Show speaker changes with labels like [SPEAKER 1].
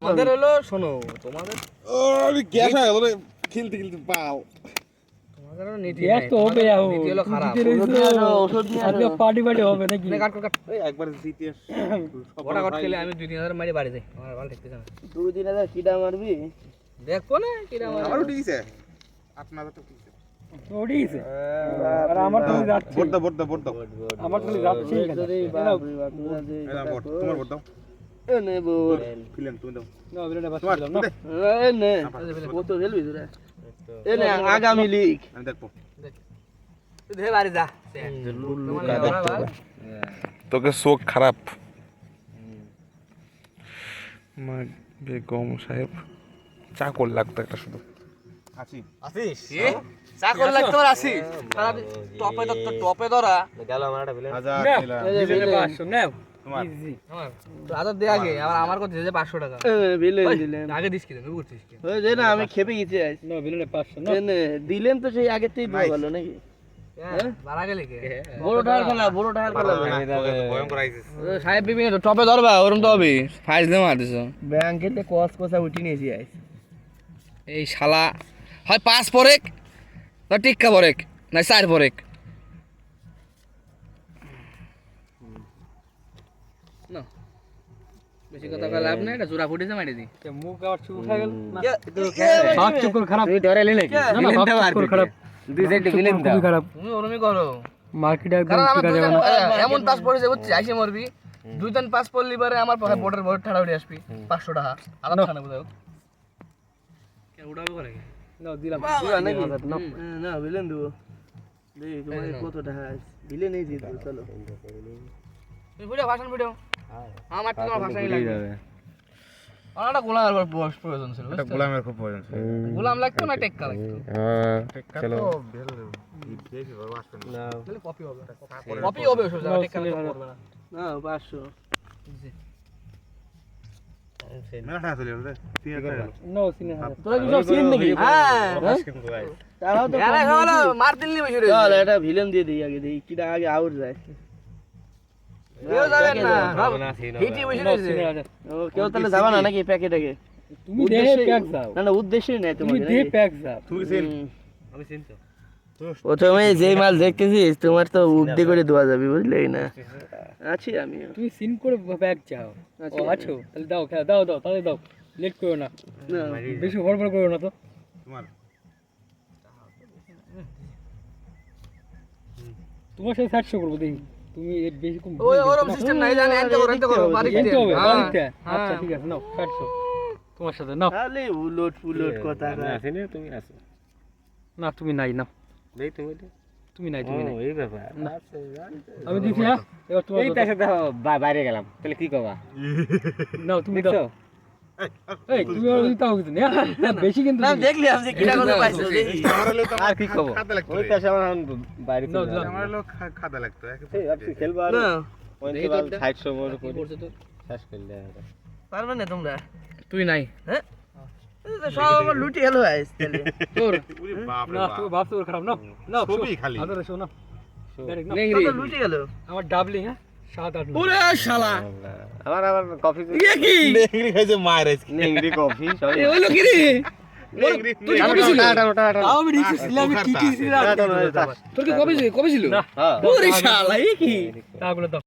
[SPEAKER 1] আমাদের হলো শোনো তোমাদের
[SPEAKER 2] আরে গ্যাস হয়ে গেল রে খেলতে খেলতে পাও
[SPEAKER 1] তোমাদের হলো নীতি
[SPEAKER 3] গ্যাস তো হবে আর
[SPEAKER 1] নীতি হলো খারাপ
[SPEAKER 3] ওষুধ নিয়ে আজকে পার্টি হবে নাকি
[SPEAKER 1] কাট কাট
[SPEAKER 2] এই একবার জিতে
[SPEAKER 1] ওটা কাট খেলে আমি 2-3 হাজার মারি বাড়ি যাই আমার ভালো ঠেকতে জানা
[SPEAKER 4] 2-3 কিডা মারবি
[SPEAKER 1] দেখবো না কিরা আমার
[SPEAKER 2] আমারও ঠিকই আপনাদের তো ঠিকই
[SPEAKER 3] ওডিছে আর আমার তো যাচ্ছে
[SPEAKER 2] বড় দাও
[SPEAKER 3] আমার তো যাচ্ছে
[SPEAKER 2] এরা বড় তোমার বড় দাও
[SPEAKER 4] এ নে বল
[SPEAKER 2] ফিলেন তুমি দাও
[SPEAKER 3] না বিলেটা বাস
[SPEAKER 2] তোমার
[SPEAKER 3] দিলাম না
[SPEAKER 4] এ নে ও তো হেলবি তোরা এ নে আগামী লিগ
[SPEAKER 2] আমি দেখবো
[SPEAKER 1] তুই ধরে বাড়ি যা
[SPEAKER 2] তোকে চোখ খারাপ বেগম সাহেব চাকর লাগতো একটা শুধু
[SPEAKER 1] আসিস চাকর লাগতো আর আসিস টপে তো টপে ধরা গেল আমার একটা বিলেন
[SPEAKER 2] হাজার
[SPEAKER 3] বিলেটা বাস নাও
[SPEAKER 2] তোমার
[SPEAKER 3] ইজি
[SPEAKER 1] আমার তো আদর দে আগে আমার কত দিয়েছে 500 টাকা
[SPEAKER 4] বিলেন দিলেন
[SPEAKER 1] আগে দিস কি তুমি করছিস কি
[SPEAKER 4] ওই যে না আমি খেপে গেছি আজ
[SPEAKER 3] না বিলেটা 500 না
[SPEAKER 4] এ নে দিলেন তো সেই আগেতেই ভালো নাকি
[SPEAKER 1] বাড়া গেলে কে
[SPEAKER 4] বড় ঢাল খেলা
[SPEAKER 2] ভয়ঙ্কর আইছিস
[SPEAKER 1] সাহেব বিবি তো টপে ধরবা ওরম তো হবে ফাইজ দে মার দিছ
[SPEAKER 4] ব্যাংকেতে কস কষা উঠি নিয়েছি আজ
[SPEAKER 1] এই শালা হয় 5 পরেক না টিক্কা পরেক না 4 পরেক না বেশি কথা কই লাভ নাই এটা জোড়া ফুটেছে মারি দি
[SPEAKER 3] মুখ আবার চুপ উঠা গেল না
[SPEAKER 4] তো
[SPEAKER 3] ভাগ চুকর খারাপ
[SPEAKER 4] তুই ধরে নাকি
[SPEAKER 3] না ভাগ চুকর খারাপ
[SPEAKER 4] দুই সাইডে বিলেন দাও
[SPEAKER 3] খুবই খারাপ
[SPEAKER 1] তুমি ওরমই করো
[SPEAKER 3] মার্কেটে একদম
[SPEAKER 1] কারণ আমার
[SPEAKER 3] টিকা যাবে না
[SPEAKER 1] এমন পাস পড়েছে বুঝছিস আইসে মরবি 2-3 পাস পড়লি পারে আমার পাশে বোর্ডের বোর্ড ঠাড়া উঠে আসবি 500 টাকা আলাদা খানা বুঝাও কে উড়াবে করে
[SPEAKER 3] নাও দিলাম
[SPEAKER 4] নাকি না বিলেন দেবো দেই তোমার কত টাকা বিলেন এই দিই চলো
[SPEAKER 1] তুমি ভিডিও ভাষণ ভিডিও আমার তো তোমার ভাষাই লাগবে আমারটা গোলামের বয়স প্রয়োজন ছিল
[SPEAKER 2] এটা গোলামের খুব প্রয়োজন ছিল
[SPEAKER 1] গোলাম লাগতো না টেক্কা লাগতো
[SPEAKER 2] চলো
[SPEAKER 1] তাহলে কপি হবে কপি হবে ওসব জায়গা টেক্কা করবে না
[SPEAKER 4] না 500
[SPEAKER 2] মেলা টাকা চলে গেল রে 3000
[SPEAKER 3] নাও সিনে হাজার
[SPEAKER 4] তোরা কি সব চিন নাকি
[SPEAKER 1] হ্যাঁ
[SPEAKER 2] কিন্তু ভাই
[SPEAKER 4] তারাও তো
[SPEAKER 1] আরে হলো মার দিলনি বসে রে
[SPEAKER 4] চল এটা ভিলেন দিয়ে দিই আগে দেই কিটা আগে আউট যায়
[SPEAKER 1] কেউ যাবেন না হিটি বসে
[SPEAKER 3] নাও
[SPEAKER 1] রয়েছে
[SPEAKER 3] সিনে হাজার
[SPEAKER 4] ও কেউ তাহলে যাবে না নাকি প্যাকেট আগে
[SPEAKER 3] তুমি দেহে প্যাক যাও
[SPEAKER 4] না না উদ্দেশ্যই নাই
[SPEAKER 3] তুমি
[SPEAKER 4] তোমার
[SPEAKER 3] দে প্যাক যাও
[SPEAKER 2] তুমি সেল
[SPEAKER 1] আমি চিনতো
[SPEAKER 4] প্রথমে যেই মাল দেখতেছিস তোমার তো উদ্দি করে দেওয়া যাবে বুঝলে না আছি আমি
[SPEAKER 3] তুমি সিন করে প্যাক যাও ও আছো তাহলে দাও খেলা দাও তাহলে দাও লেট করো না বেশি হড়বড় করো না তো
[SPEAKER 2] তোমার
[SPEAKER 3] তোমার সাথে 700 করবো দেখি তুমি এর বেশি কম
[SPEAKER 1] ওই ওরম সিস্টেম নাই জানেন এনতে করো বাড়ি
[SPEAKER 3] কিনতে হবে
[SPEAKER 1] হ্যাঁ
[SPEAKER 3] বাড়িতে আচ্ছা ঠিক আছে নাও 700 তোমার সাথে নাও
[SPEAKER 4] খালি উলট ফুলট কথা
[SPEAKER 3] না তুমি নাই নাও
[SPEAKER 2] দেই তুমি
[SPEAKER 3] তুমি নাই
[SPEAKER 2] এই ব্যাপার
[SPEAKER 3] আমি দিছি হ্যাঁ এবার তোমার
[SPEAKER 4] এই পেছে বাইরে গেলাম তাহলে কি করবা
[SPEAKER 3] নাও তুমি দাও এই তুমি আর দিতাও কিন্তু না বেশি কিন্তু
[SPEAKER 4] না দেখলি আমি যে কিটা কথা পাইছো
[SPEAKER 2] আমার লোক
[SPEAKER 4] আর কি খবর
[SPEAKER 2] খাতা লাগতো
[SPEAKER 4] ওই পেছে আমার বাইরে
[SPEAKER 3] নাও দিলাম
[SPEAKER 2] আমার লোক খাতা লাগতো
[SPEAKER 4] আপনি খেলবা
[SPEAKER 1] না
[SPEAKER 4] ওই
[SPEAKER 1] দেখি তোরটা।
[SPEAKER 4] 60 বড়
[SPEAKER 1] কি করছে তো
[SPEAKER 4] শেষ করলে
[SPEAKER 1] পারবে না তোমরা তুই নাই
[SPEAKER 4] হ্যাঁ সব আমার লুটি গেল ভাই তাহলে
[SPEAKER 1] তোর
[SPEAKER 2] ওরে বাপ রে
[SPEAKER 3] না
[SPEAKER 2] বাপ
[SPEAKER 3] তুমি ভাবছো ওর খারাপ নাও নাও
[SPEAKER 2] ছবি খালি।
[SPEAKER 3] আদরে শোনো ডাইরেক্ট নাও
[SPEAKER 1] নেংরি
[SPEAKER 4] কত লুটি গেল
[SPEAKER 3] আমার ডাবলিং হ্যাঁ 7-8
[SPEAKER 1] ওরে শালা
[SPEAKER 4] আবার কফি
[SPEAKER 1] ইয়ে কি
[SPEAKER 2] নেংরি খাইছে মায়ের আজকে
[SPEAKER 4] নেংরি কফি সব
[SPEAKER 1] এ হইলো কি রে তুই কবে ছিল
[SPEAKER 3] আমি রিক্স ছিলাম আমি টিটি ছিলাম
[SPEAKER 1] তোর কি কবে ছিল
[SPEAKER 3] না
[SPEAKER 1] ওরে শালা এ কি
[SPEAKER 3] তাগুলো দাও